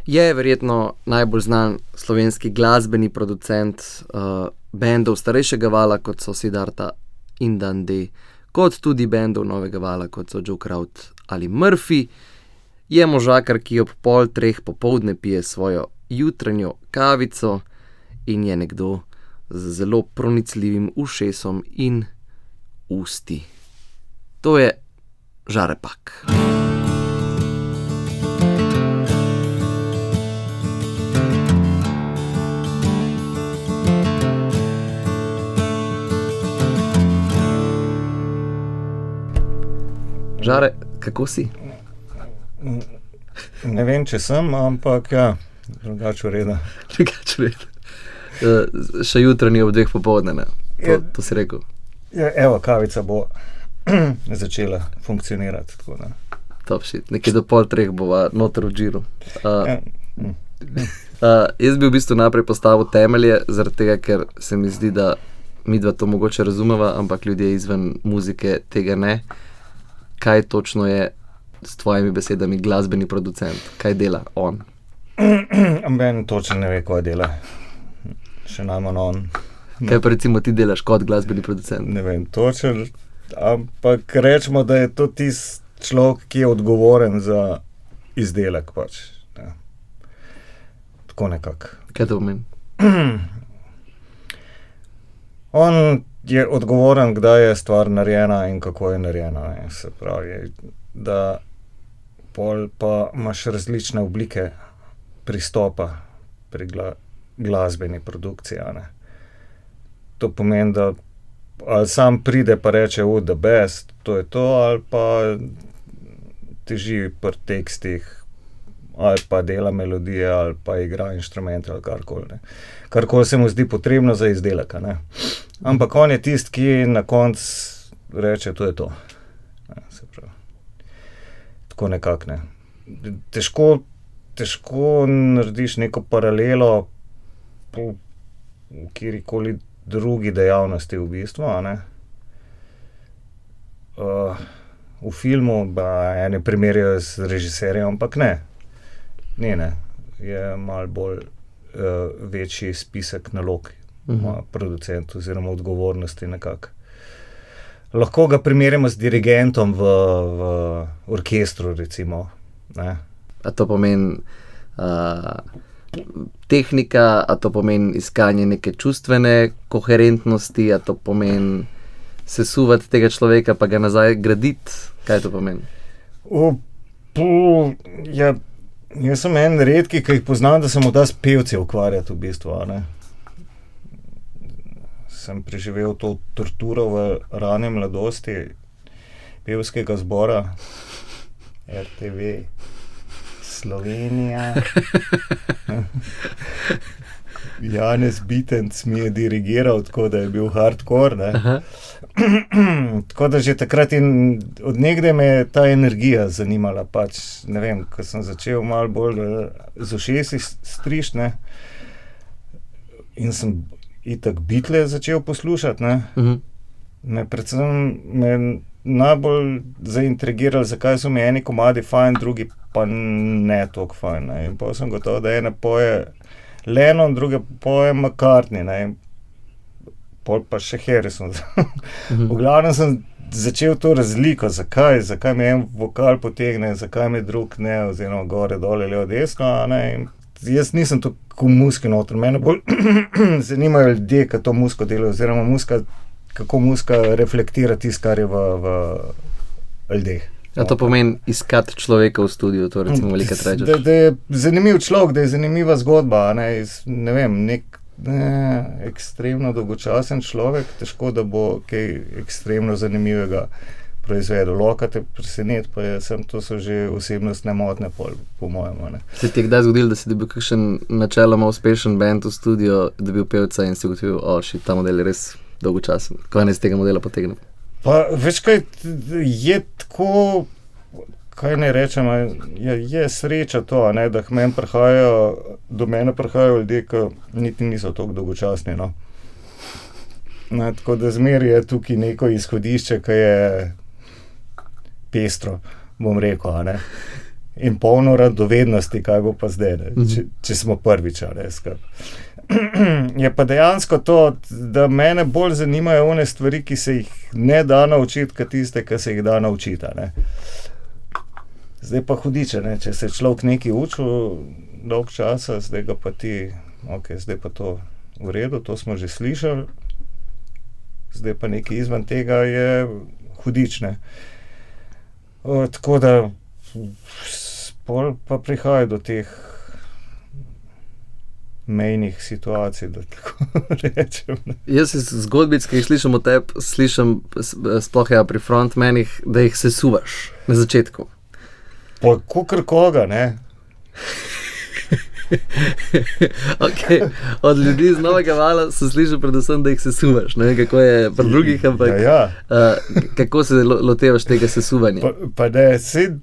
Je verjetno najbolj znan slovenski glasbeni producent bendov starejšega vala, kot so Siddharta in Dande, kot tudi bendov novega vala, kot so Joe Kraut ali Murphy. Je možakar, ki ob 2:30 popoldne pije svojo jutranjo kavico in je nekdo z zelo pronicljivim ušesom in usti. To je Žare Pak. Žare, kako si? Ne vem, če sem, ampak ja, drugače v redu. Drugače v redu. Še jutranji ob 2 popoldne, ne? To si rekel. Ja, evo, kavica bo začela funkcionirati, tako da. Top shit. Nekaj do 2:30 bova noter v džiru. Jaz bi v bistvu najprej postavil temelje, zaradi tega, ker se mi zdi, da midva to mogoče razumeva, ampak ljudje izven muzike tega ne. Kaj točno je s tvojimi besedami glasbeni producent? Kaj dela on? Ben točno ne ve, kaj dela. Še najmanj on. Kaj pa recimo ti delaš kot glasbeni producent? Ne vem točno, ampak rečemo, da je to tisti človek, ki je odgovoren za izdelek pač. Ja. Tako nekako. Kaj to pomeni? On je odgovoren, kdaj je stvar narejena in kako je narejena. Ne. Se pravi, da pol pa imaš različne oblike pristopa pri glasbeni produkciji. Ne. To pomeni, da ali sam pride pa reče the best, to je to, ali pa teži pri tekstih, ali pa dela melodije, ali pa igra inštrumente, ali karkoli. Ne. Karkoli se mu zdi potrebno za izdelek. Ne. Ampak on je tisti, ki na koncu reče, to je to. Ne, se pravi. Tako nekako, ne. Težko narediš neko paralelo v kjerikoli drugi dejavnosti v bistvu, a ne. V filmu ene primerjajo z režiserjem, ampak ne. Ne. Je malo bolj večji spisek nalog ima producent oziroma odgovornosti nekako. Lahko ga primerjamo z dirigentom v orkestru, recimo. Ne. A to pomeni tehnika, a to pomeni iskanje neke čustvene koherentnosti, a to pomeni sesuvati tega človeka pa ga nazaj graditi? Kaj to pomeni? Jaz sem en redki, ki jih poznam, da se mu da s pevci ukvarjati v bistvu, a ne. Sem preživel to torturo v rani mladosti pevskega zbora RTV Slovenija. Janez Bitenc mi je dirigiral, tako da je bil hardcore, ne. Tako da že takrat in od nekdaj me je ta energija zanimala, pač, ne vem, ko sem začel malo bolj z ušesi strišt, ne, in sem itak Beatle začel poslušati, ne. Me najbolj zaintrigiralo, zakaj so mi eni komadi fajn, drugi pa ne toliko fajn, ne. In potem sem gotovo, da ene poje Lennon, druge poje McCartney, ne. In pol pa še Harrison. V glavnem sem začel to razliko, zakaj me en vokal potegne, zakaj me drug ne, oziroma gore, dole, levo, desno, a ne. In jaz nisem tako muzike noter, mene bolj zanimajo ljudje, ki to muziko delajo, oziroma kako muzika reflektira tisto, kar je v ljudeh. A to pomeni iskati človeka v studiu, to recimo velikokrat rečeš? Da je zanimiv človek, da je zanimiva zgodba, ne, ne vem, ekstremno dolgočasen človek, težko, da bo kaj ekstremno zanimivega proizvedel. Lahko te preseneti, pa to so že osebnostne motnje po mojem, ne. Se ti je kdaj zgodilo, da si dobil kakšen načeloma uspešen band v studio, dobil pevca in si ugotovil, ta model je res dolgočasen, kaj naj iz tega modela potegnem? Pa veš kaj, je tako, kaj naj rečem, je sreča to, ne, da do mene prihajajo ljudje, ki niti niso toliko dolgočasni, no. Ne, tako da zmeraj je tukaj neko izhodišče, ki je pestro, bom rekel, a ne. in polno radovednosti, kaj bo pa zdaj, če smo prvič, ne, Je pa dejansko to, da mene bolj zanimajo one stvari, ki se jih ne da naučiti, kot tiste, ki se jih da naučiti, ne. Zdaj pa hudiče, ne, če se človek nekaj učil dolg časa, zdaj ga pa ti, zdaj pa to v redu, to smo že slišali, zdaj pa nekaj izven tega je hudič, ne. Tako da pol pa prihaja do teh mejnih situacij, da tako rečem. Jaz iz zgodbic, ki jih slišim o tebi, slišim sploh pri frontmanih, da jih sesuvaš na začetku. Pa kakor koga, ne. Od ljudi iz Novega Vala se sliši predvsem, da jih sesuvaš, ne, kako je pri drugih, ampak kako se lotevaš tega sesuvanja? Pa ne, saj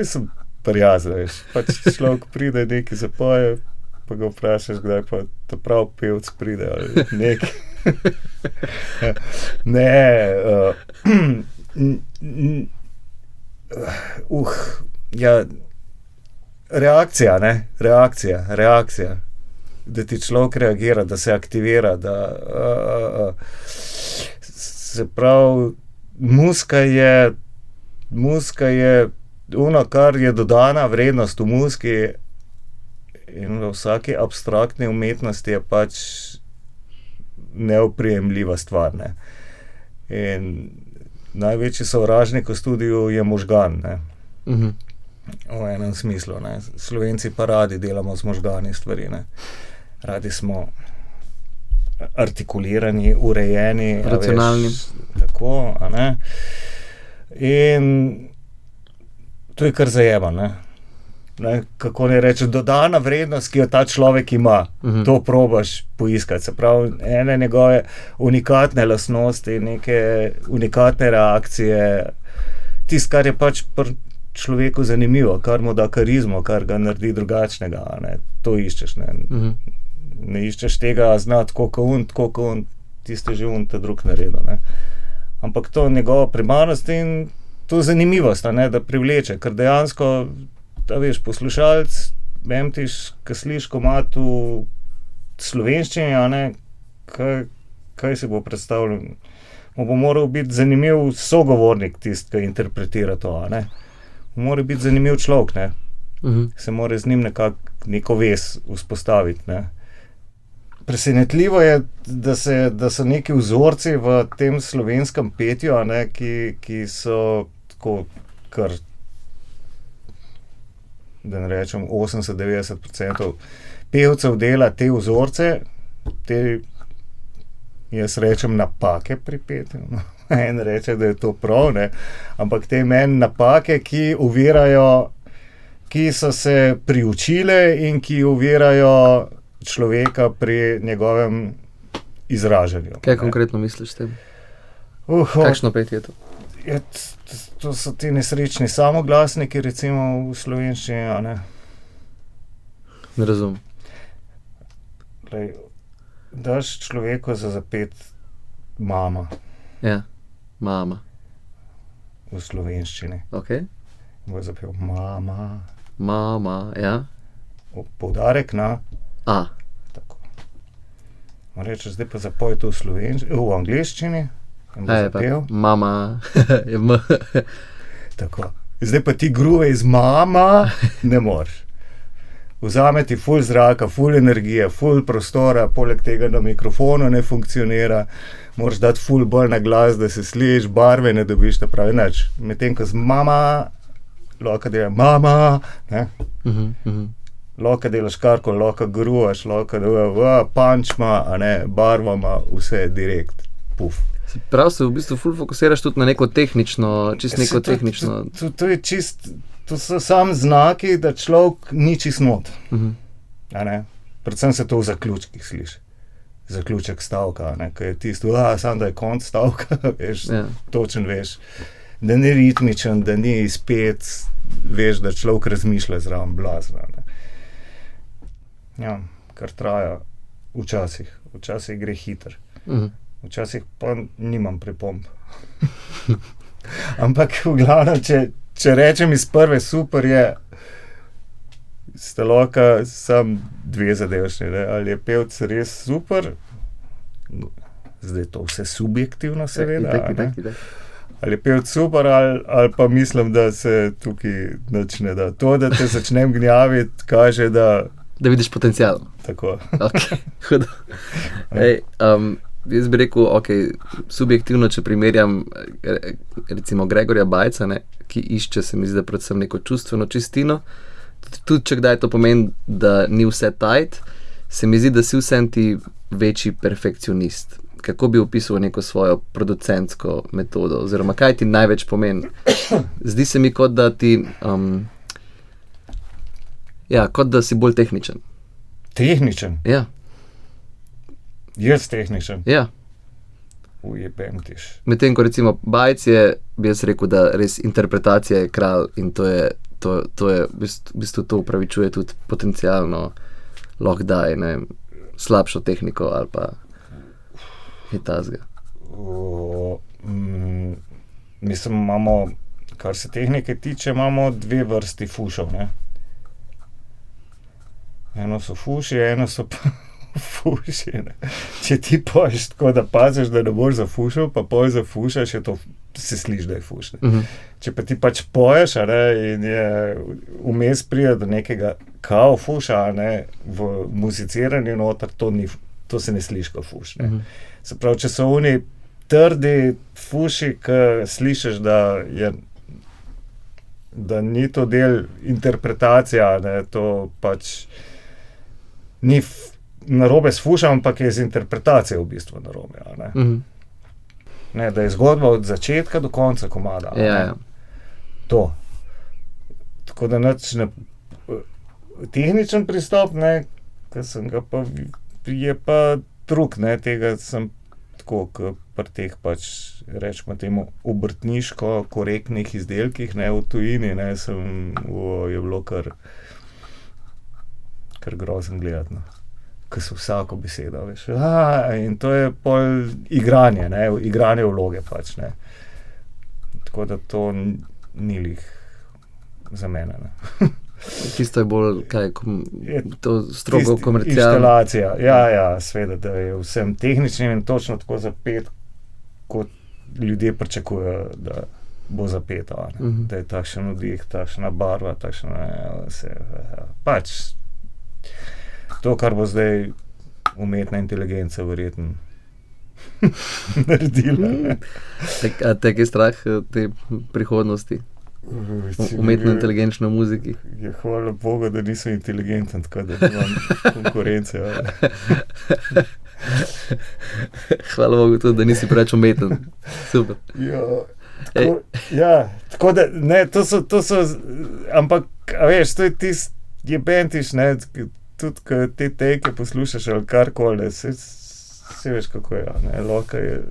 sem prijazen, veš, pač človek pride, nekaj zapoje, pa ga vprašaš, kdaj pa ta prav pevc pride, ali nekaj. Reakcija, ne, reakcija, da ti človek reagira, da se aktivira, da se pravi, muzika je ono, kar je dodana vrednost v muziki in v vsaki abstraktni umetnosti je pač neoprijemljiva stvar, ne. In največji sovražnik v studiu je možgan, ne. V enem smislu, ne. Slovenci pa radi delamo z možgani stvari, ne. Radi smo artikulirani, urejeni, racionalni. Tako, a ne. In to je kar zajebano, ne. Kako ne rečem, dodana vrednost, ki jo ta človek ima, to probaš poiskati. Se pravi, ene njegove unikatne lastnosti, neke unikatne reakcije, tisto, kar je pač pri človeku zanimivo, kar mu da karizmo, kar ga naredi drugačnega, ne. To iščeš, ne. Ne iščeš tega znati, tako kot on, tiste že ta drug naredil, ne. Ampak to njegova primarnost in to zanimivost, a ne, da privleče, ker dejansko, da veš, poslušalec, memtiš, ko slišiš komad v slovenščini, a ne, kaj si bo predstavljal? Mu bo moral biti zanimiv sogovornik tisti, ki interpretira to, a ne. Mora biti zanimiv človek, ne. Se mora z njim neko vez vzpostaviti, ne. Presenetljivo je, da so neki vzorci v tem slovenskem petju, a ne, ki so tako kar, da ne rečem 80-90% pevcev dela te vzorce, te, jaz rečem, napake pri petju, no. En reče, da je to prav, ne, ampak te meni napake, ki ovirajo, ki so se priučile in ki ovirajo človeka pri njegovem izražanju. Kaj konkretno misliš s tem? Kakšno petje je to? To so ti nesrečni samoglasniki, recimo v slovenščini, a ne. Ne razumem. Glej, daš človeku za zapet mama. Ja, mama. V slovenščini. Okej. Bo zapel mama. Mama, ja. Poudarek na A. Tako. Rečeš, zdaj pa zapoj to v angleščini. In bo zapel. Mama, je M. Tako. Zdaj pa ti gruve iz mama ne moreš. Vzame ti ful zraka, ful energije, ful prostora, poleg tega na mikrofonu ne funkcionira, moraš dati ful bolj na glas, da se slišiš, barve ne dobiš, ta pravi nič. Medtem ko z mama, lahko delaš mama, ne. Lahko delaš karkoli, lahko gruvaš, lahko punčma, a ne, barvama, vse direkt, puf. Prav se v bistvu ful fokusiraš tudi na neko tehnično, neko tehnično. To je čist, to so samo znaki, da človek ni čist not. A ne, predvsem se to v zaključkih sliši. Zaključek stavka, a ne, ko je tisto, samo da je konc stavka, veš, točen veš, da ni ritmičen, da ni izpet, veš, da človek razmišlja zraven blazno, ne. Ja, kar traja včasih gre hitro. Včasih pa nimam pripomb. Ampak v glavnem, če rečem iz prve, super je, sta lahko sam dve zadevšnji, ne? Ali je pevc res super, zdaj to vse subjektivno seveda, ali je pevc super, ali pa mislim, da se tukaj nič ne da. To, da te začnem gnjaviti, kaže, da vidiš potencial. Tako. Okay, hudo. Jaz bi rekel, subjektivno, če primerjam recimo Gregorja Bajca, ne, ki išče, se mi zdi, predvsem neko čustveno čistino, tudi če kdaj to pomeni, da ni vse tight, se mi zdi, da si vsem ti večji perfekcionist. Kako bi opisal neko svojo producentsko metodo, oziroma kaj ti največ pomeni? Zdi se mi, kot da ti, kot da si bolj tehničen. Tehničen? Ja. Jaz tehničen? Ja. Ujebem tiš. Medtem ko recimo Bajc je, bi jaz rekel, da res interpretacija je kralj in to je v bistvu to upravičuje tudi potencialno lahko daje, ne vem, slabšo tehniko ali pa je tazga. Mislim, imamo, kar se tehnike tiče, imamo dve vrsti fušov, ne. Eno so fuši, eno so pa fuši, ne. Če ti poješ tako, da paziš, da ne boš zafušal, pa poj zafušaš, je to, se sliši, da je fuš, ne. Če pa ti pač poješ, a ne, in je vmes pride do nekega kao fuša, a ne, v muziciranju noter, to se ne sliši kot fuš, ne. Se pravi, če so oni trdi fuši, ki slišiš, da ni to del interpretacija, ne, to pač ni narobe s fušem, ampak je z interpretacijo v bistvu narobe, a ne. Ne, da je zgodba od začetka do konca komada. Ja. To. Tako da nič ne... Tehničen pristop, ne, ki sem ga pa, je pa drug, ne, tega sem tako, k pri teh pač, rečemo temu, obrtniško korektnih izdelkih, ne, v tujini, ne, je bilo kar grozen gledati, no. Ko so vsako besedo, veš, in to je pol igranje, ne, igranje vloge pač, ne. Tako da to ni lih za mene, ne. Tisto je bolj, to strogo komercialno. Instalacija, ja, sveda, da je vsem tehničnim in točno tako zapet, kot ljudje pričakujejo, da bo zapeto, da je takšen vdih, takšna barva, takšna, vse, pač to, kar bo zdaj umetna inteligenca verjetno naredila, ne. A te je strah te prihodnosti? Umetno inteligenčno muziki. Je hvala Bogu, da nisem inteligenten, tako da imam konkurence. Hvala Bogu tudi, da nisi preveč umeten. Super. Tako da, ne, to so, ampak, a veš, to je je bentiš, ne, tudi, ko te tejke poslušaš ali karkoli, se veš, kako je, ne, lahko je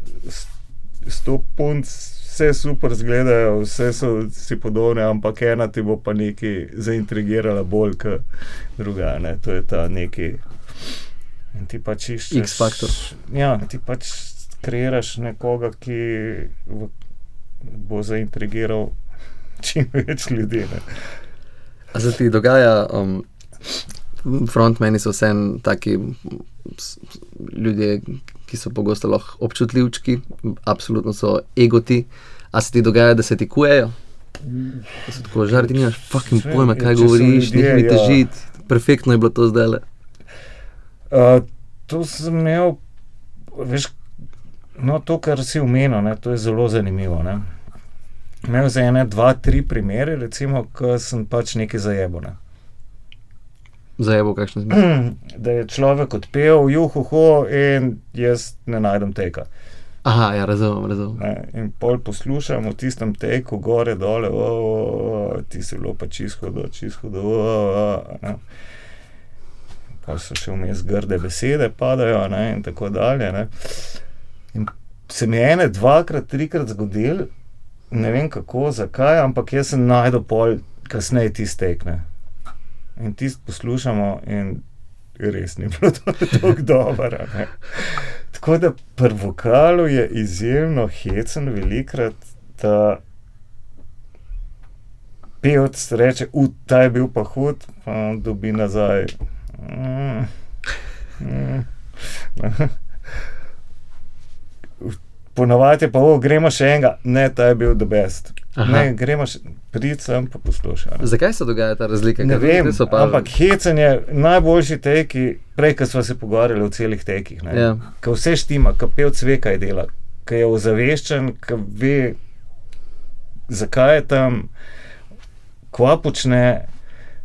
100 punc, vse super izgledajo, vse so si podobne, ampak ena ti bo pa nekaj zaintrigirala bolj kot druga, ne, to je ta neki, in ti pač iščeš X-faktor. Ja, ti pač kreiraš nekoga, ki bo zaintrigiral čim več ljudi, ne. A se ti dogaja, frontmeni so vseeno taki ljudje, ki so pogosto lahko občutljivčki, absolutno so egoti. A se ti dogaja, da se ti kujejo? Da so tako žar, ti nimaš fucking pojma, kaj govoriš, njih mi težiti, perfektno je bilo to zdajle. To sem imel, veš, no, to, kar si omenil, ne, to je zelo zanimivo, ne. Imel za 1, 2, 3 primere, recimo, ko sem pač nekaj zajebo, ne. Zajebo v kakšnem smislu? Da je človek odpel, juhuho, in jaz ne najdem tejka. Aha, ja, razumem. Ne, in pol poslušam v tistem tejku, gore, dole, ti si bilo pa čisto hudo, ne. Pa so še vmes grde besede padajo, ne, in tako dalje, ne. In se mi je 1, 2-krat, 3-krat zgodilo, ne vem kako, zakaj, ampak jaz sem najdel pol kasneje tisti tek, ne. In tisti poslušamo in res ni bilo toliko dobro, ne. Tako da pri vokalu je izjemno hecen velikrat, da pevc reče, ta je bil pa hud, pa dobi nazaj. Ponavadi je pa, gremo še enega, ne, ta je bil the best. Ne, gremo še, prid sem pa poslušaj. Zakaj se dogaja ta razlika? Ne vem, ampak hecanje, najboljši teki, prej, ko smo se pogovarjali o celih tekih, ko vse štima, ko pevc ve, kaj dela, ko je ozaveščen, ko ve, zakaj je tam, kva počne,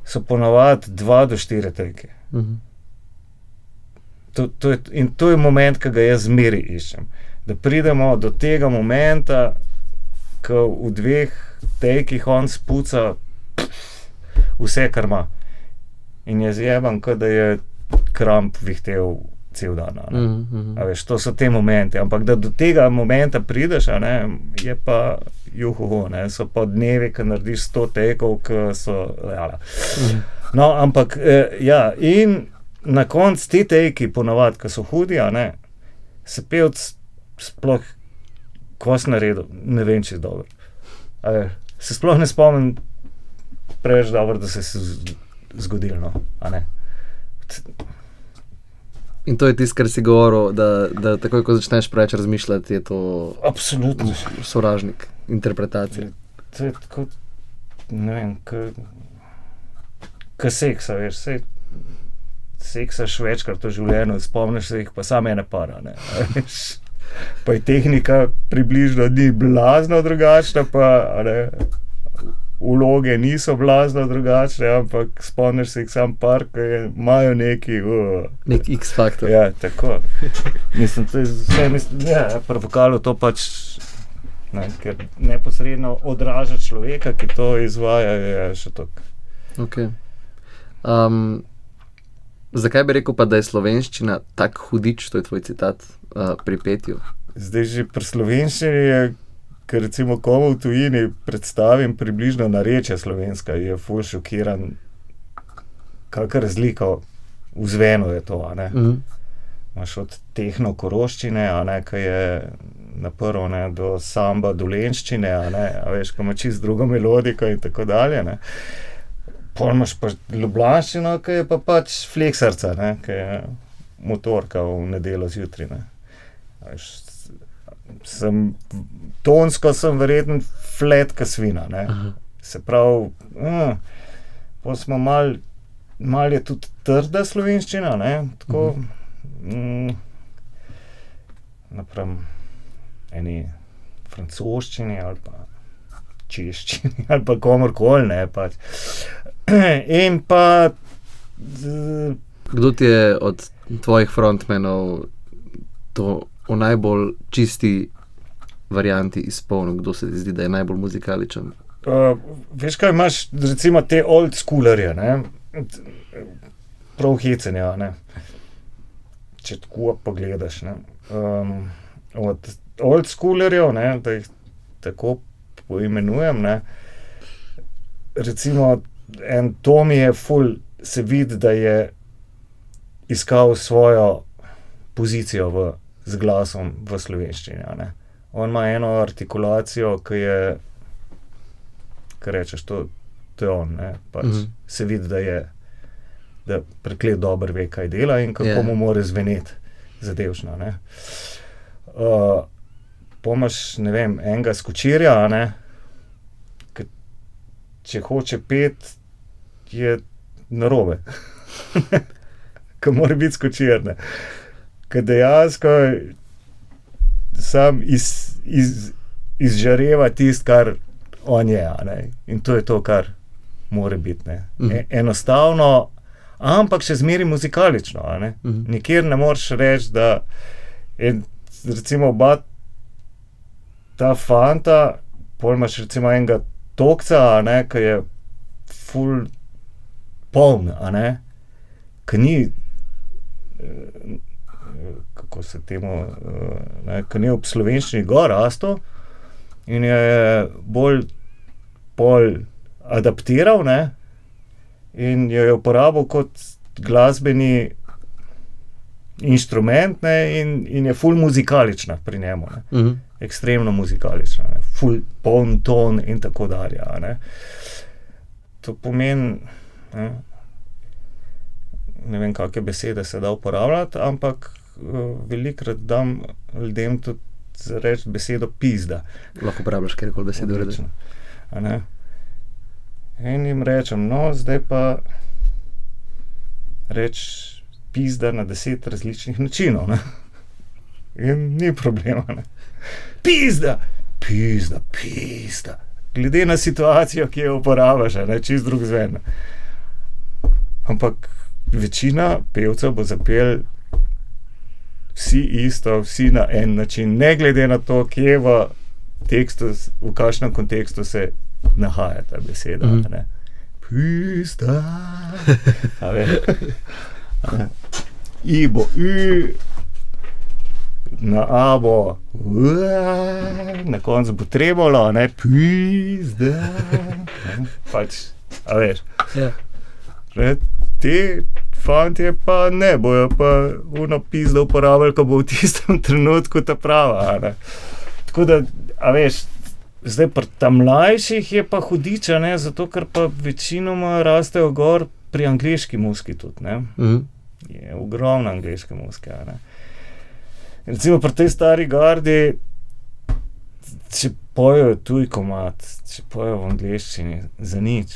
so ponavadi 2 do 4 teki. In to je moment, ki ga jaz zmeri iščem. Da pridemo do tega momenta, ko v 2 tekih on spuca vse, kar ima. In je zjebam, kot da je kramp vihtel cel dan. A veš, to so te momente. Ampak da do tega momenta prideš, je pa juhuhu, so pa dnevi, ko narediš 100 tekov, ko so lejala. No, ampak in na koncu ti teki, ponavadi, ko so hudi, se pevc sploh, ko si naredil, ne vem, če je dobro. Se sploh ne spomnim preveč dobro, da se je zgodilo, In to je tisto, kar si govoril, da takoj, ko začneš preveč razmišljati, je to absolutno sovražnik interpretacije. To je tako, ne vem, ko seksa, veš, seksaš večkrat v življenju, spomniš se jih pa samo ene para, veš. Pa je tehnika približno ni blazno drugačna, pa vloge niso blazno drugačne, ampak spomniš se jih sam par, ki imajo neki... Nek X-faktor. Ja, tako. Mislim, to je vse, pri vokalu to pač, ker neposredno odraža človeka, ki to izvaja, je še tako. Ok. Zakaj bi rekel pa, da je slovenščina tak hudič, to je tvoj citat, pri petju? Zdaj že pri slovenščini je, ker recimo komu v tujini predstavim približno narečje slovenska, je ful šokiran, kakšna razlika v zvenu je to, Imaš od tehno-koroščine, ki je na prvo, do samba dolenščine, a veš, ko ima čisto drugo melodiko in tako dalje, Pol imaš pa ljubljanščino, ki je pa pač fleksarca, ki je motorka v nedeljo zjutraj, tonsko sem verjetno flat ka svina, Se pravi, pol smo mal je tudi trda slovenščina, tako, napram eni francoščini ali pa češčini ali pa komorkoli, pač. In pa... Kdo ti je od tvojih frontmenov to v najbolj čisti varianti izpolnil? Kdo se ti zdi, da je najbolj muzikaličen? Veš kaj, imaš recimo te old schoolerje, prav hecenja, če tako pogledaš, od old schoolerjev, da jih tako poimenujem, recimo en Tomi je ful, se vidi, da je iskal svojo pozicijo z glasom v slovenščini, On ima eno artikulacijo, ki je, kaj rečeš, to je on, pač se vidi, da preklet dobro ve, kaj dela in kako mu more zveneti zadevšno, Pomaš, ne vem, enega skočirja, ki če hoče pet, je narobe. Ko mora biti skočir, Ko dejansko sam izžareva tisto, kar on je, In to je to, kar mora biti, Enostavno, ampak še zmeri muzikalično, Nikjer ne moreš reči, da recimo oba ta fanta, pol imaš recimo enega Tokca, ki je ful poln, ki ni, kako se temu, ki ni ob slovenščini gor rasto in je bolj pol adaptiral, in jo je uporabil kot glasbeni inštrument, in je ful muzikalična pri njemu, Ekstremno muzikalična, ful poln ton in tako dalje, to pomeni, ne vem, kakšne besede se da uporabljati, ampak velikokrat dam ljudem tudi reči besedo pizda. Lahko uporabljaš kjerkoli besedo. Odlično. In jim rečem, no, zdaj pa reči pizda na 10 različnih načinov. Ne? In ni problema. Ne? Pizda! Pizda, pizda. Glede na situacijo, ki jo uporabljaš, čist drug zven. Ampak večina pevcev bo zapel vsi isto, vsi na en način, ne glede na to, kje v tekstu, v kakšnem kontekstu se nahaja ta beseda. Ne? Pizda. A veš? I bo I, na A bo na koncu bo trebalo, ne, pizda. Pač, a veš. Ja. Ti fantje pa ne bojo pa uno pizdo uporabljali, ko bo v tistem trenutku ta prava, ne. Tako da, a veš, zdaj pri ta mlajših je pa hudiča, ne, zato ker pa večinoma rastejo gor pri angleški muziki tudi, ne. Je ogromno angleške muzike, ne. Recimo pri tej stari gardi, če pojejo tuj komad, če pojejo v angleščini, za nič.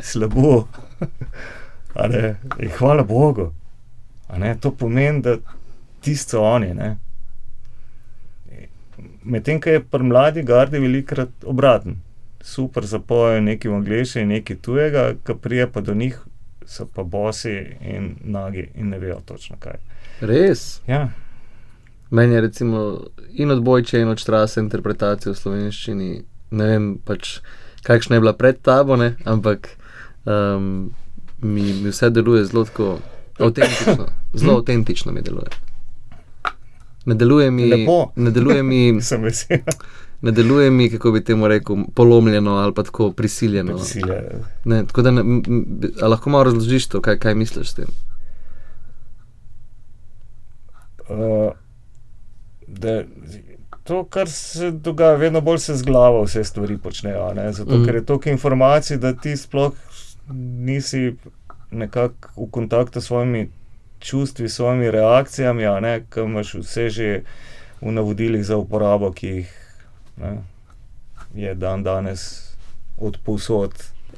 Slabo. A ne, hvala Bogu. A ne, to pomeni, da tisto so oni, ne. Medtem, ko je pri mladi gardi velikokrat obraten. Super zapojejo nekaj v angleščini, nekaj tujega, ko prije pa do njih, so pa bosi in nagi in ne vejo točno kaj. Res? Ja. Meni je recimo in od Bojče in od Štrase interpretacija v slovenščini, ne vem pač, kakšna je bila pred tabo, ne, ampak mi vse deluje zelo tako avtentično, zelo avtentično mi deluje. Ne deluje mi, lepo. Ne deluje mi, Sem vesel. ne deluje mi, kako bi temu rekel, polomljeno ali pa tako prisiljeno. Ne, tako da, a lahko malo razložiš to, kaj misliš s tem? Da to, kar se dogaja, vedno bolj se z glavo vse stvari počnejo, ne, zato ker je toliko informacij, da ti sploh nisi nekako v kontaktu s svojimi čustvi, s svojimi reakcijami, a ne, ko imaš vse že v navodilih za uporabo, ki jih, ne, je danes od povsod.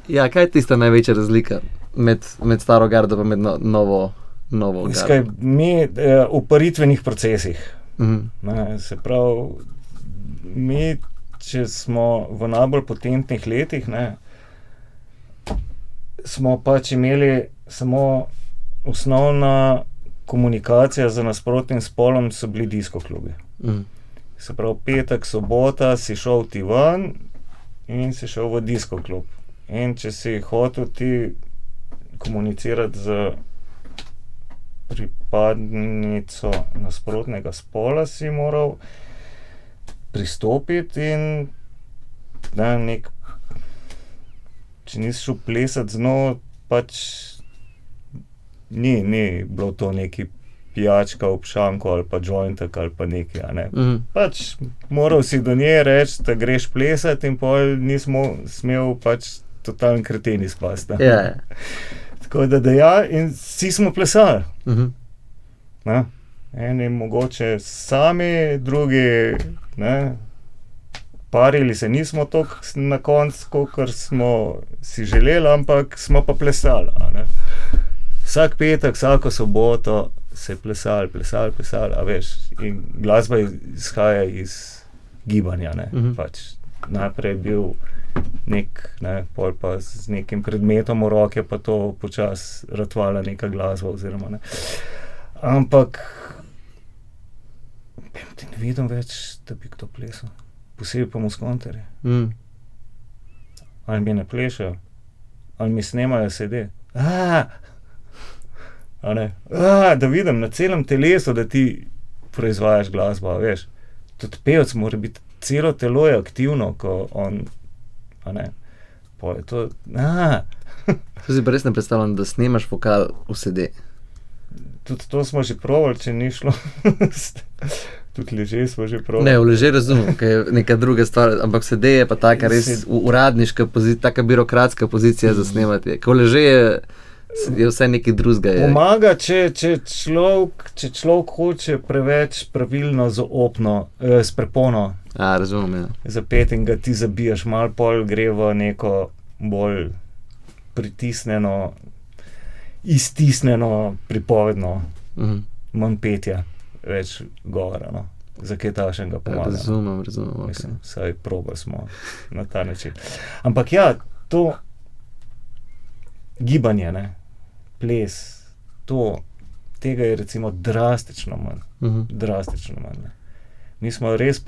Ja, kaj je tista največja razlika med staro gardo pa med novo gardo? Skaj, mi v paritvenih procesih. Ne, se pravi, mi, če smo v najbolj potentnih letih, ne, smo pač imeli samo osnovna komunikacija z nasprotnim spolom, so bili disko klubi. Se pravi, petek, sobota si šel ti ven in si šel v disko klub. In če si hotel ti komunicirati z pripadnico nasprotnega spola, si moral pristopiti in če nisi šel plesati z njo, pač ni bilo to neki pijačka ob šanku ali pa jointek ali pa nekaj, a ne. Pač moral si do nje reči, da greš plesati in pol nismo smel pač totalni kreten izpasti. Tako da ja, in vsi smo plesali. Eni mogoče sami, drugi, ne, parili se nismo toliko na koncu, kakor smo si želeli, ampak smo pa plesali, a ne. Vsak petek, vsako soboto se je plesali, a veš, in glasba izhaja iz gibanja, ne, pač. Najprej je bil pol pa z nekim predmetom v roke pa to počasi ratvala neka glasba oziroma ne. Ampak ne vidim več, da bi kdo plesal. Posebej pa muskonterji. Ali mi ne plešajo, ali mi snemajo CD. A ne. Da vidim na celem telesu, da ti proizvajaš glasbo, veš. Tudi pevec mora biti, celo telo je aktivno, ko on, a ne, pol je to, To si pa res ne predstavljam, da snemaš vokal v CD. Tudi to smo že probali, če ni šlo. Tudi leže smo že prav. Ne, v leže razumem, ker je neka druga stvar, ampak sede je pa taka res uradniška pozicija, taka birokratska pozicija za snemati. Ko leže je vse nekaj drugega. Pomaga, če človek hoče preveč pravilno zaopno, s prepono. Razumem, ja. Zapet in ga ti zabijaš, malo pol gre v neko bolj pritisnjeno, iztisnjeno, pripovedno, manj petja, več govora, no. Za kaj takšnega pomaga. Razumem, Mislim, saj probali smo na ta način. Ampak ja, to gibanje, ne, ples, tega je recimo drastično manj. Drastično manj, ne. Mi smo res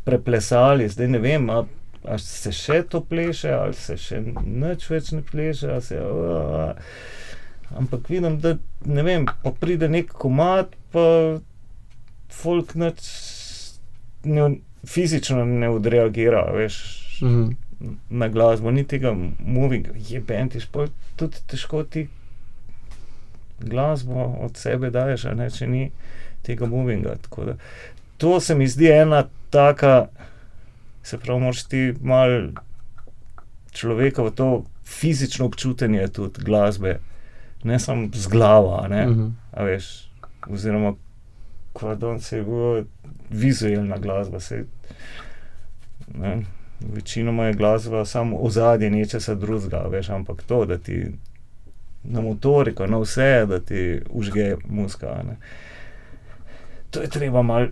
preplesali, zdaj ne vem, a se še to pleše, ali se še nič več ne pleše, ali se... Ampak vidim, da, ne vem, pa pride nek komad, pa folk nič fizično ne odreagira, veš, na glasbo, ni tega movinga, jebentiš, pa tudi težko ti glasbo od sebe daješ, a ne, če ni tega movinga, tako da to se mi zdi ena taka, se pravi, moraš ti malo človekovo to fizično občutenje tudi glasbe, ne samo z glavo, a ne, a veš, oziroma se je vizualna glasba, večinoma je glasba samo ozadje nečesa drugega, veš, ampak to, da ti na motoriko, na vse, da ti užge muzika, ne. To je treba malo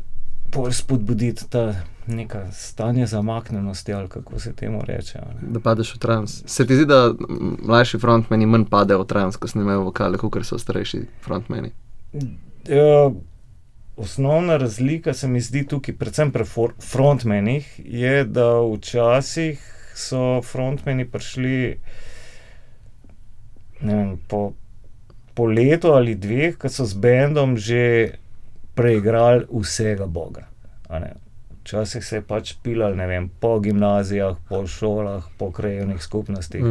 bolj spodbuditi, ta neka stanje zamaknjenosti, ali kako se temu reče. Da padeš v trans. Se ti zdi, da mlajši frontmeni manj padejo v trans, ko snimajo vokale, kakor so starejši frontmeni? Osnovna razlika se mi zdi tukaj, predvsem pri frontmenih, je, da včasih so frontmeni prišli, ne vem, po letu ali dveh, ko so z bendom že preigrali vsega boga, a ne. Včasih se je pač pilal, ne vem, po gimnazijah, po šolah, po krajevnih skupnostih.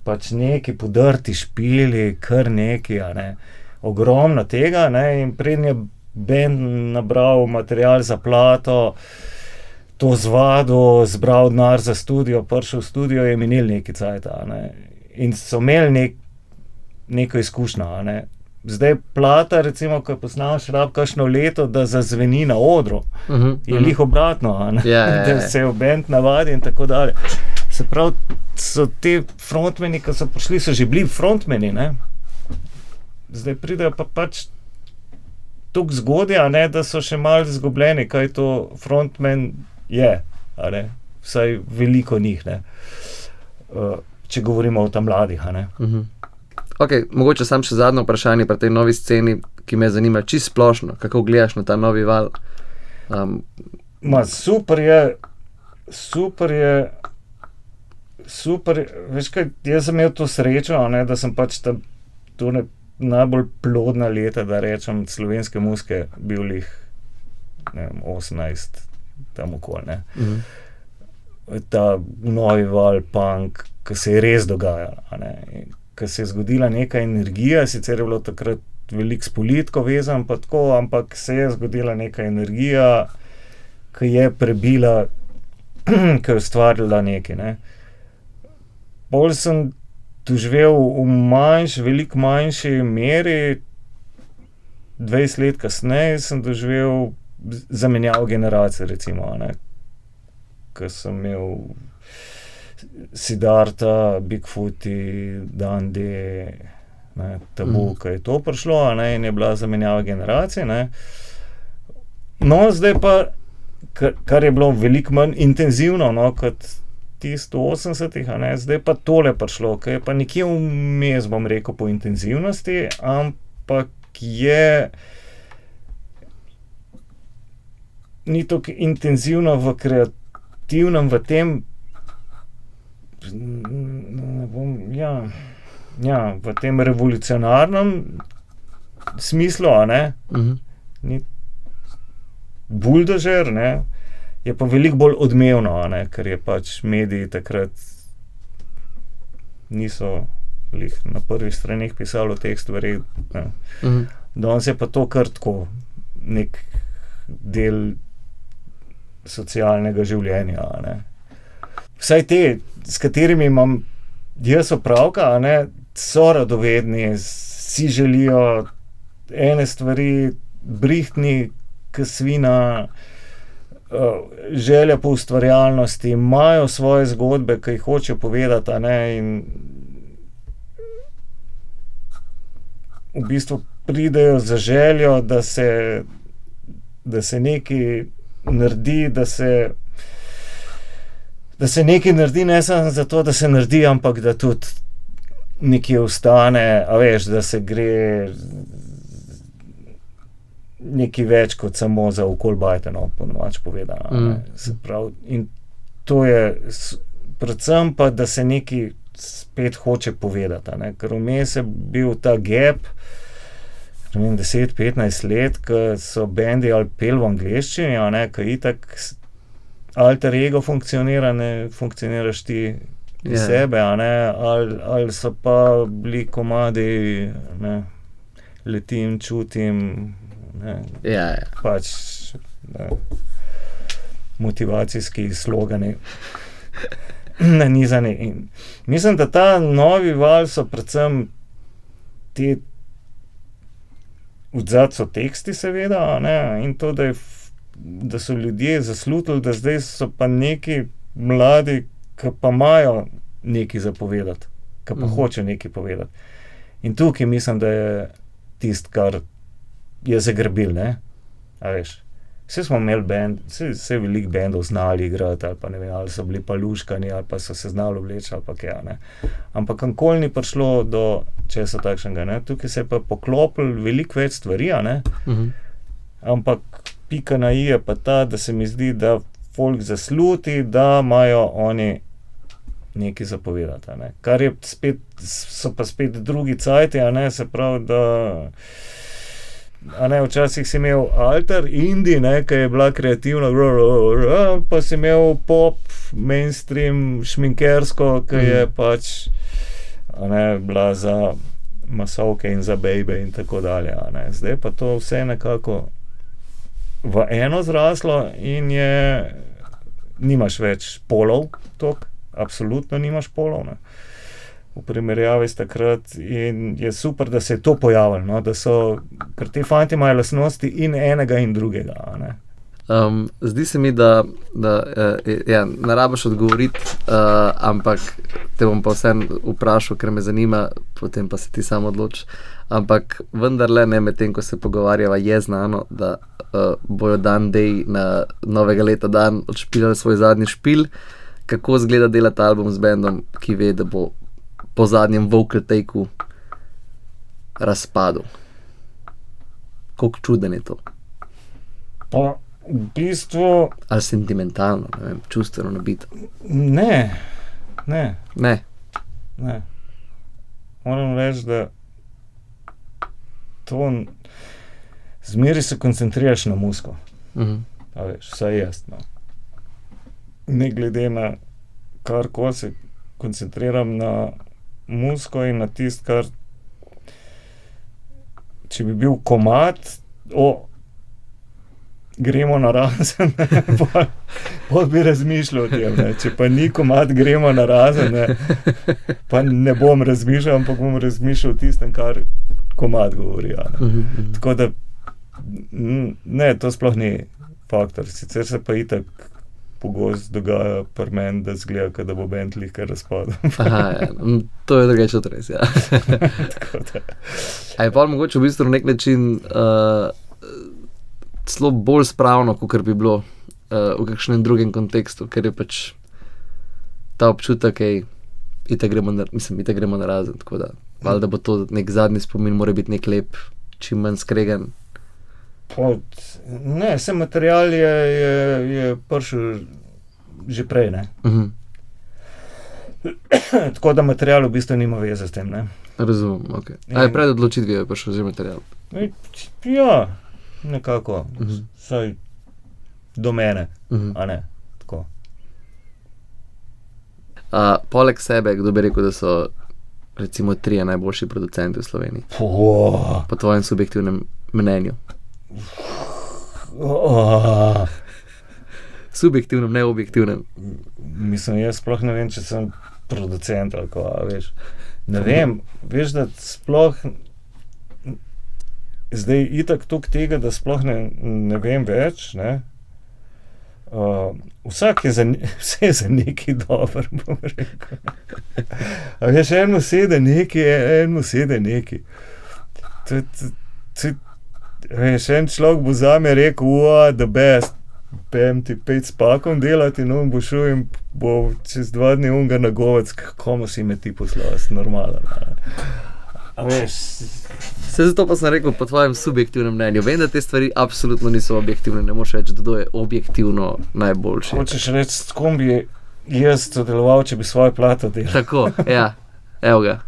Pač neki podrti špili, kar neki, a ne. Ogromno tega, ne, in preden je bend nabral material za plato, to zvadil, zbral denar za studio, prišel v studio, je minil neki cajt, a ne. In so imeli neko izkušnjo, a ne. Zdaj plata, recimo, ko jo posnamaš, rabi kakšno leto, da zazveni na odru. Je glih obratno, a ne. Da se v bend navadi in tako dalje. Se pravi, so te frontmeni, ko so prišli, so že bili frontmeni, ne. Zdaj pridejo pa pač toliko zgodaj, a ne, da so še malo izgubljeni, kaj to frontman je, a ne. Vsaj veliko njih, ne. Če govorimo o tam mladih, a ne. Ok, mogoče samo še zadnje vprašanje pri tej novi sceni, ki me zanima čisto splošno, kako gledaš na ta novi val? Super je, veš kaj, jaz sem imel to srečo, a ne, da sem pač tam tole najbolj plodna leta, da rečem, slovenske muzike bil lih, ne vem, 18, tam okoli, ne. Ta novi val, punk, ki se je res dogajal, a ne, ki se je zgodila neka energija, sicer je bilo takrat veliko s politiko vezan pa tako, ampak se je zgodila neka energija, ki je prebila, ki je ustvarila nekaj, ne. Pol sem doživel v veliko manjši meri, 20 let kasneje sem doživel zamenjavo generacij, recimo, a ne. Ko sem imel Siddharta, Bigfooti, Dandi, ne, Tabu, ko je to prišlo, a ne, in je bila zamenjava generacij, ne. No, zdaj pa, kar je bilo veliko manj intenzivno, no, kot tisto v 80-ih, a ne, zdaj pa tole prišlo, ki je pa nekje vmes, bom rekel, po intenzivnosti, ampak ni toliko intenzivno v kreativnem, v tem, v tem revolucionarnem smislu, a ne, ni buldožer, ne, je pa veliko bolj odmevno, a ne, ker je pač mediji takrat niso glih na prvih straneh pisali o teh stvareh, ne. Danes je pa to kar tako, del socialnega življenja, a ne. Vsaj te, s katerimi imam jaz opravka, a ne, so radovedni, si želijo ene stvari, brihtni ke svina, želja po ustvarjalnosti, imajo svoje zgodbe, ki jih hočejo povedati, a ne, in v bistvu pridejo za željo, da se nekaj naredi, da se nekaj naredi, ne samo zato, da se naredi, ampak da tudi nekje ostane, a veš, da se gre nekaj več kot samo za okolbajteno, po domače povedano. Se pravi, in to je predvsem pa, da se nekaj spet hoče povedati, ne, ker vmes je bil ta gap, 10-15 let, ko so bendi ali peli v angleščini, a ne, ko itak alter ego funkcionira, ne funkcioniraš ti sebe, a ne, ali so pa bili komadi, ne, letim, čutim, ne, pač, ne, motivacijski slogani nanizani. In mislim, da ta novi val so predvsem te odzad so teksti seveda, a ne, in to, da so ljudje zaslutili, da zdaj so pa neki mladi, ki pa imajo nekaj za povedati, ki pa hočejo nekaj povedati. In tukaj mislim, da je tisto, kar je zagrbil, ne, a veš. Vsi smo imeli band, vse veliko bandov znali igrati, ali pa ne vem, ali so bili pa luškani, ali pa so se znali obleči, ali pa kaj, ne. Ampak nikoli ni prišlo do česa takšnega, ne. Tukaj se je pa poklopilo veliko več stvari, a ne. Ampak pika na i je pa ta, da se mi zdi, da folk zasluti, da imajo oni nekaj za povedati, a ne. Kar je spet, so pa spet drugi cajti, a ne, se pravi, da a ne, včasih si imel alter, indie, ne, ki je bila kreativna, pa si imel pop, mainstream, šminkersko, ki je pač, a ne, bila za masovke in za bejbe in tako dalje, a ne. Zdaj pa to vse nekako v eno zraslo in nimaš več polov, toliko, absolutno nimaš polov, ne. V primerjavi s takrat, in je super, da se je to pojavilo, no, da so, ker te fanti imajo lastnosti in enega in drugega, a ne. Zdi se mi, da ne rabiš odgovoriti, ampak te bom pa vseeno vprašal, ker me zanima, potem pa se ti sam odloči. Ampak vendarle, ne, medtem ko se pogovarjava, je znano, da bojo Dan Day na novega leta dan odšpilali svoj zadnji špil. Kako izgleda delati album z bandom, ki ve, da bo po zadnjem vocal takeu razpadu? Koliko čuden je to? Pa v bistvu ali sentimentalno, ne vem, čustveno nabito? Ne. Moram reči, da to zmeraj se koncentriraš na muziko. A veš, vsaj jaz, no. Ne glede na karkoli se koncentriram na muziko in na tisto, kar če bi bil komad, gremo narazen, pol bi razmišljal o tem, ne. Če pa ni komad, gremo narazen, ne, pa ne bom razmišljal, ampak bom razmišljal o tistem, kar komad govori, a ne. Tako da, ne, to sploh ni faktor, sicer se pa itak pogosto dogaja pri meni, da izgleda, kot da bo band lihkar razpadel. To je drugače tudi res, ja. Tako da. A je pa mogoče v bistvu na nek način celo bolj spravno, kakor bi bilo v kakšnem drugem kontekstu, ker je pač ta občutek, itak gremo narazen, tako da valjda bo to nek zadnji spomin, mora biti nek lep, čim manj skregan. Ne, vse material je prišel že prej, ne. Tako da material v bistvu nima veze s tem, ne. Razumem, okej. A je pred odločitvijo prišel že material? Ja, nekako, vsaj do mene, a ne, tako. Poleg sebe, kdo bi rekel, da so recimo 3 najboljši producenti v Sloveniji? Po tvojem subjektivnem mnenju. Subjektivnem, ne objektivnem. Mislim, jaz sploh ne vem, če sem producent ali kaj, veš. Ne vem, veš, da sploh zdaj itak toliko tega, da sploh ne vem več, ne. Vse je za nekaj dobro, bom rekel. A veš, enemu sede nekaj. Veš, en človek bo zame rekel, the best, pojem ti 5 s pakom delati in on bo šel in bo čez 2 dni unga nagovec, komu si me ti poslal, normalen. A veš... Se zato pa sem rekel po tvojem subjektivnem mnenju. Vem, da te stvari absolutno niso objektivne, ne moreš reči, da je objektivno najboljši. Hočeš reči, s kom bi jaz sodeloval, če bi svojo plato delal? Tako, ja. Evo ga.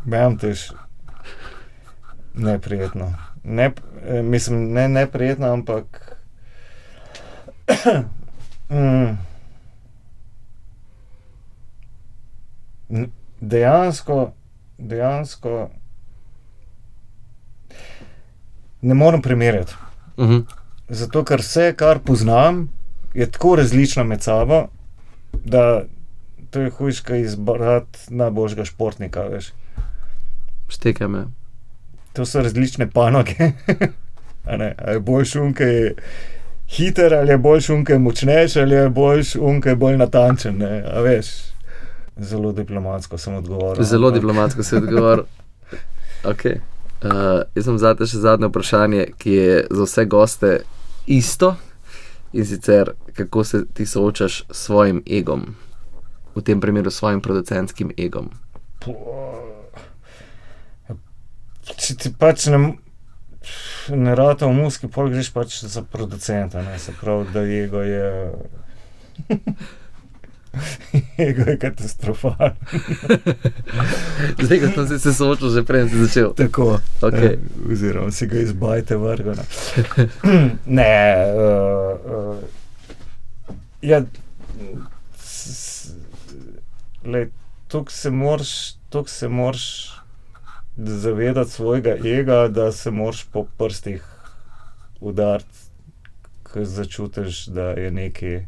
Bem tež neprijetno. Mislim, ne neprijetno, ampak dejansko ne morem primerjati. Zato, ker vse, kar poznam, je tako različno med sabo, da to je hujš, kaj izbrati najboljšega športnika, veš. Štekaj me. To so različne panoge. A ne, a je boljš kaj hiter, ali je boljš kaj močnejši, ali je boljš kaj bolj natančen, ne, a veš. Zelo diplomatsko sem odgovoril. Diplomatsko si odgovoril. Ok. Jaz sem zate še zadnje vprašanje, ki je za vse goste isto, in sicer, kako se ti soočaš s svojim egom? V tem primeru s svojim producentskim egom. Če ti pač ne rata v muziki, pol greš pač za producenta, ne, se pravi, da ego je katastrofalen. Zdaj, ko sem se soočil, že prej si začel. Tako, okay. Oziroma si ga izbajte vrgo. Ne, toliko se moraš zavedati svojega ega, da se moraš po prstih udariti, ko začutiš, da je neki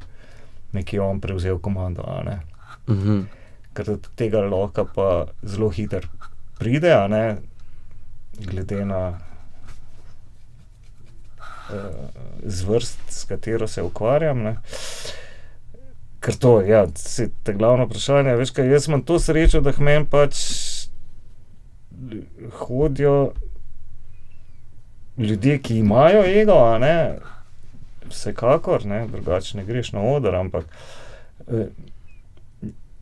on prevzel komando, a ne. Ker od tega loka pa zelo hiter pride, a ne, glede na zvrst, s katero se ukvarjam, ne. Ker to, ja, se te glavno vprašanje, veš kaj, jaz imam to srečo, da k meni pač hodijo ljudje, ki imajo ego, a ne, vsekakor, ne, drugače ne greš na oder, ampak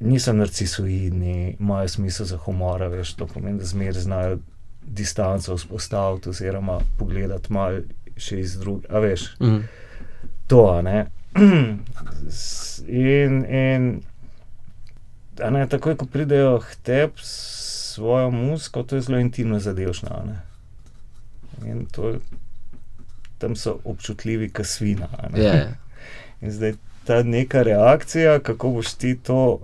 niso narcisoidni, imajo smisel za humor, veš, to pomeni, da zmeraj znajo distanco vzpostaviti oziroma pogledati malo še iz a veš, to, a ne. In a ne, takoj, ko pridejo k tebi s svojo muziko, to je zelo intimno zadevšno, a ne. In to tam so občutljivi kot svina, a ne. Yeah. In zdaj ta neka reakcija, kako boš ti to,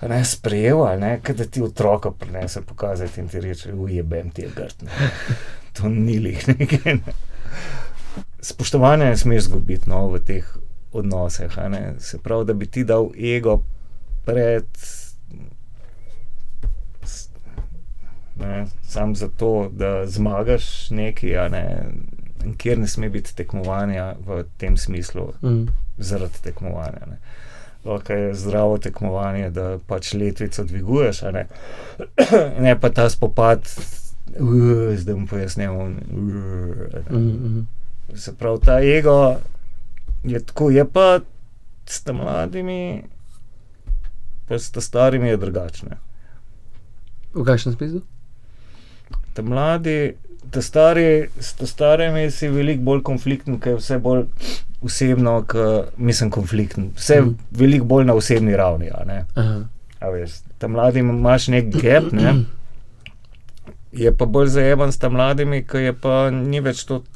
a ne, sprejel, a ne, kot da ti otroka prinese pokazati in ti reče, ujebem ti je grd, ne. To ni lih nekaj, ne. Spoštovanje ne smeš zgubiti, no, v teh odnosih, a ne. Se pravi, da bi ti dal ego pred, ne, sam zato, da zmagaš nekaj, a ne, kjer ne sme biti tekmovanja v tem smislu, zaradi tekmovanja, ne. Lahko je zdravo tekmovanje, da pač letvico dviguješ, a ne, ne pa ta spopad, zdaj bom pojasnil, se pravi, ta ego je tako, je pa s ta mladimi, pa s ta starimi je drugačne. V kakšnem smislu? Ta mladi, ta stari, s ta starimi si veliko bolj konflikten, ker je vse bolj osebno, mislim konflikten, vse veliko bolj na osebni ravni, a ne. A veš, ta mladi imaš nek gap, ne, je pa bolj zajeban s ta mladimi, ker je pa ni več to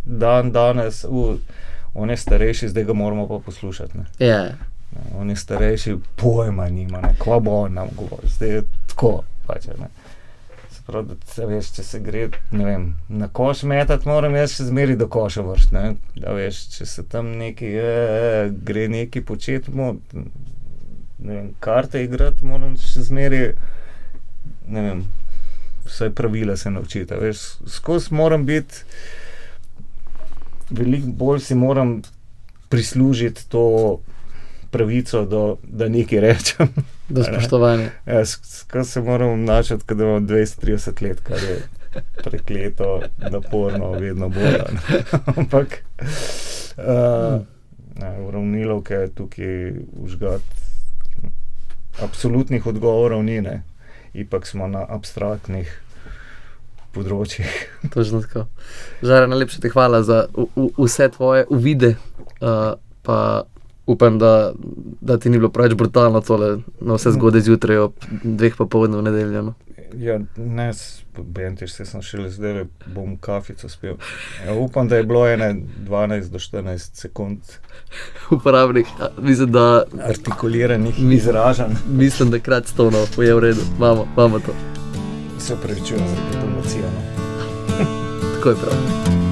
danes, on je starejši, zdaj ga moramo pa poslušati, ne. Ja. On je starejši, pojma nima, ne, kva bo on nam govoril, zdaj je tako pač, ne. Se pravi, da veš, če se gre, ne vem, na koš metati, moram jaz še zmeri do koša vršiti, ne. Da veš, če se tam neki, gre neki početi, ne vem, karte igrati, moram še zmeri, ne vem, vsaj pravila se naučiti, veš, skozi moram biti, veliko bolj si moram prislužiti to pravico, da nekaj rečem. Do spoštovanja. Ja, skozi se moram obnašati, kad imam 20-30 let, kar je prekleto, naporno, vedno bolj. Ampak uravnilovke tukaj vžgati absolutnih odgovorov ni, ne. Ipak smo na abstraktnih področjih. Točno tako. Žare, najlepša ti hvala za vse tvoje uvide, pa upam, da ti ni bilo preveč brutalno tole na vse zgodaj zjutraj ob 2 popoldne v nedeljo, no. Ja, ne, bentiš, sem šele zdaj, bom kafico spil. Ja, upam, da je bilo 12 do 14 sekund uporabnih, mislim, da artikuliranih izražanj. Mislim, da krat 100, no, je v redu, imamo to. Se opravičujem za diplomacijo, no. Tako je prav.